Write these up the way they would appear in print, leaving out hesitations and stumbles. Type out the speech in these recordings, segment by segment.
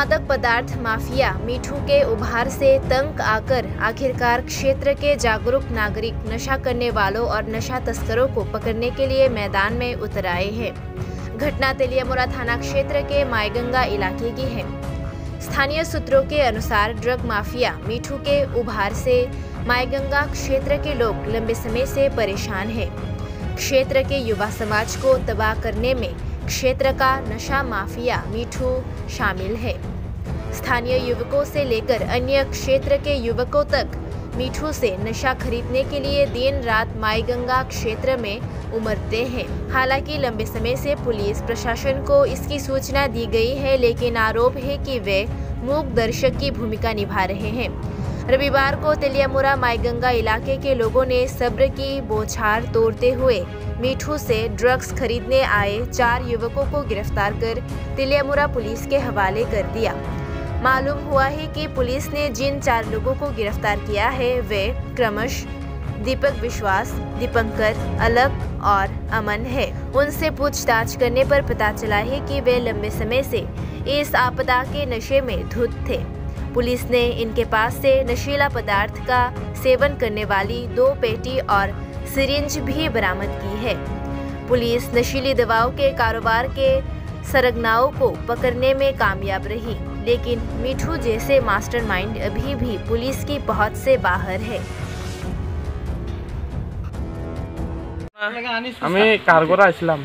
मादक पदार्थ माफिया मीठू के उभार से तंग आकर आखिरकार क्षेत्र के जागरूक नागरिक नशा करने वालों और नशा तस्करों को पकड़ने के लिए मैदान में उतर आए हैं। घटना तेलियामुरा थाना क्षेत्र के माईगंगा इलाके की है। स्थानीय सूत्रों के अनुसार ड्रग माफिया मीठू के उभार से माईगंगा क्षेत्र के लोग लंबे समय से परेशान हैं। क्षेत्र के युवा समाज को तबाह करने में क्षेत्र का नशा माफिया मीठू शामिल है। स्थानीय युवकों से लेकर अन्य क्षेत्र के युवकों तक मीठू से नशा खरीदने के लिए दिन रात माईगंगा क्षेत्र में उमड़ते हैं। हालांकि लंबे समय से पुलिस प्रशासन को इसकी सूचना दी गई है, लेकिन आरोप है कि वे मूक दर्शक की भूमिका निभा रहे हैं। रविवार को तेलियामुरा माईगंगा इलाके के लोगों ने सब्र की बौछार तोड़ते हुए मीठू से ड्रग्स खरीदने आए 4 युवकों को गिरफ्तार कर तेलियामुरा पुलिस के हवाले कर दिया। मालूम हुआ है कि पुलिस ने जिन 4 लोगों को गिरफ्तार किया है वे क्रमशः दीपक विश्वास, दीपंकर, अलग और अमन है। उनसे पूछताछ करने पर पता चला है कि वे लंबे समय से इस आपदा के नशे में धुत थे। पुलिस ने इनके पास से नशीला पदार्थ का सेवन करने वाली 2 पेटी और सिरिंज भी बरामद की है। पुलिस नशीली दवाओं के कारोबार के सरगनाओं को पकड़ने में कामयाब रही, लेकिन मीठू जैसे मास्टरमाइंड अभी भी पुलिस की पहुंच से बाहर है। আমি কারগরা আসলাম।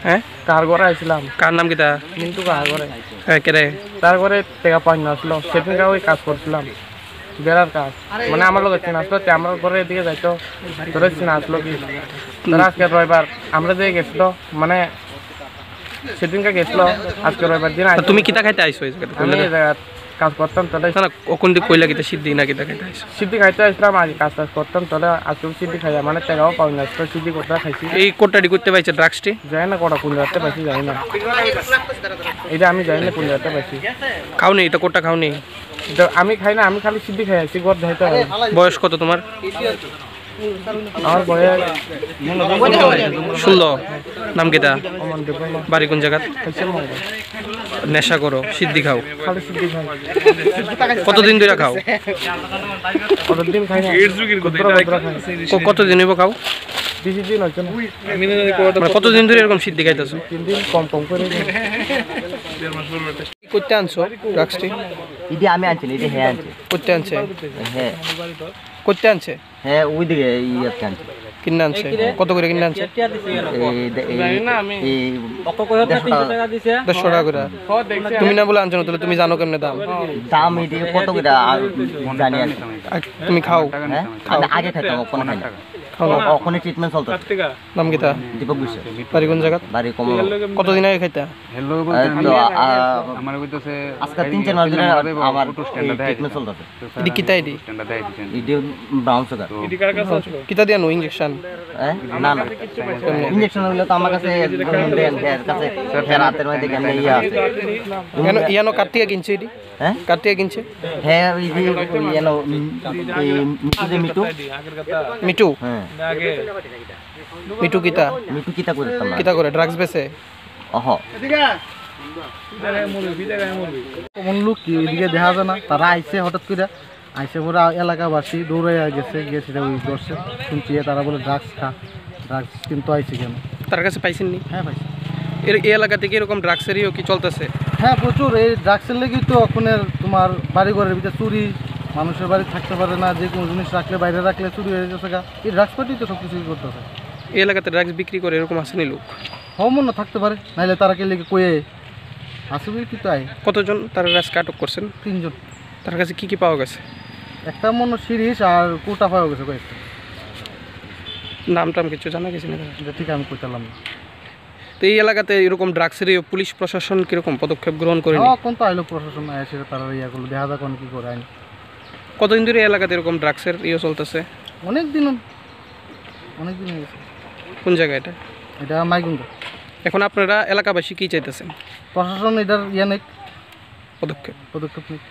হ্যাঁ কারগরা আসলাম। কার নাম কিটা? মিন্টু কারগরে। হ্যাঁ কেরে? তারপরে টাকা পাই না আসলো। সেদিনকে ওই কাজ করছিলাম। বেড়ার কাজ। মানে আমার লোক চেনা আসলো, তে আমার ঘরের দিকে যাইতো। তোরে চেনা আসলো কি? তারা আজকে রবিবার আমরা যে গেছিল, মানে সেদিনকে গেছিল আজকে রবিবার দিন। তুমি কিটা খাইতে আইছো এই জায়গাতে? আমি কাজ করতাম তাহলে না কোন দিক কইলা কিটা সিদ্ধি না কিটা খাইতে আইছো? সিদ্ধি খাইতে আসলাম, আজ কাজ করতাম তাহলে আজকে সিদ্ধি খাইয়া মানে টাকাও পাই না, তো সিদ্ধি করতে খাইছি। এই কোটাডি করতে পাইছে ড্রাগসটি? যাই না কোটা কোন রাতে পাইছি যাই না। এটা আমি যাই না কোন রাতে পাইছি। খাওনি এটা কোটা খাওনি? এটা আমি খাই না, আমি খালি সিদ্ধি খাই আছি গদ ধাইতে। বয়স কত তোমার? আমার বয়স 16। নাম কিটা? বাড়ি কোন জায়গা? নেশা করো, সিদ্ধি খাও? খালি সিদ্ধি খাই। কতদিন ধরে খাও? কতদিন খাই না, কতদিন হইব খাও? 20 দিন হচ্ছে না। মানে কতদিন ধরে এরকম সিদ্ধি খাইতেছো? 3 দিন কম কম করে। করতে আনছো ড্রাগসটি? ইদি আমি আনছি না, ইদি হ্যাঁ আনছি। করতে আনছে? হ্যাঁ করতে আনছে? হ্যাঁ ওইদিকে ইয়াতে আনছি। কিনে আনছে? কত করে কিনে আনছে? দেড়শো টাকা করে। তুমি না বলে আনছো না, তাহলে তুমি জানো কেমনে দাম? দাম এদিকে কত করে জানি না। তুমি খাও? হ্যাঁ আগে খাইতাম, ওখানে খাই না। ওখানে ট্রিটমেন্ট চলতো। নাম কিটা? দীপক বিশ্বাস। বাড়ি কোন জায়গা? বাড়ি কম। কতদিন আগে খাইতা? আজকে 3-4 মাস ধরে আমার ট্রিটমেন্ট চলতেছে। এডি কিটা? এডি এডি ব্রাউন সুগার। কিটা দিয়ানো ইনজেকশন? হ্যাঁ না না, ইনজেকশন হলো তো আমার কাছে দেন, এর কাছে ফেরাতের মধ্যে কেমনে ইয়া আছে। কেন ইয়ানো কাটিয়া কিনছে? এডি হ্যাঁ কাটিয়া কিনছে? হ্যাঁ ওই যে ইয়ানো মিটু মিটু। হ্যাঁ মিটু কিটা? মিটু কিটা করে দিতাম না। কিটা করে ড্রাগস বেচে? ওহ কোন লোক এদিকে দেখা যায় না, তারা আইসে হঠাৎ করে আইসে পরে এলাকাবাসী দৌড়ে গেছে ওই ধরছে, শুনছি তারা বলে ড্রাগস ড্রাগস কিন্তু আইসে কেন? তার কাছে পাইছেন নি? হ্যাঁ পাইছি। এই এলাকা থেকে এরকম ড্রাগসেরও কি চলতেছে? হ্যাঁ প্রচুর। এই ড্রাগসের লেগেই তো ওখানের তোমার বাড়ি ঘরের ভিতরে চুরি, মানুষের বাড়ি থাকতে পারে না, যে কোনো জিনিস রাখলে বাইরে রাখলে চুরি হয়ে যাচ্ছে। এই ড্রাগস পার্টি তো সব কিছুই করতেছে। এই এলাকাতে ড্রাগস বিক্রি করে এরকম আসেনি লোক? মনে থাকতে পারে, নাহলে তারা কে লেগে কয়ে আসবে কি তাই। কতজন তারা আজকে আটক করছেন? 3 জন। তার কাছে কি কি পাওয়া গেছে? একটা মনে সিরিজ আর কোটা পাওয়া গেছে কয়েকটা। নাম টাম কিছু জানা গেছে না? ঠিক আমি কইতালাম না। তো এই এলাকাতে এরকম ড্রাগসের পুলিশ প্রশাসন কিরকম পদক্ষেপ গ্রহণ করে? কোন তো আইলো প্রশাসন এসে তারা ইয়াগুলো দেখা যাক কোন কি করে আইন। কতদিন ধরে এলাকাতে এরকম ড্রাগসের চলতেছে? অনেক দিন হয়ে গেছে। কোন জায়গা এটা? এটা মাইগঙ্গা। এখন আপনারা এলাকাবাসী কি চাইতেছেন? প্রশাসন এটার নেই, পদক্ষেপ নেই।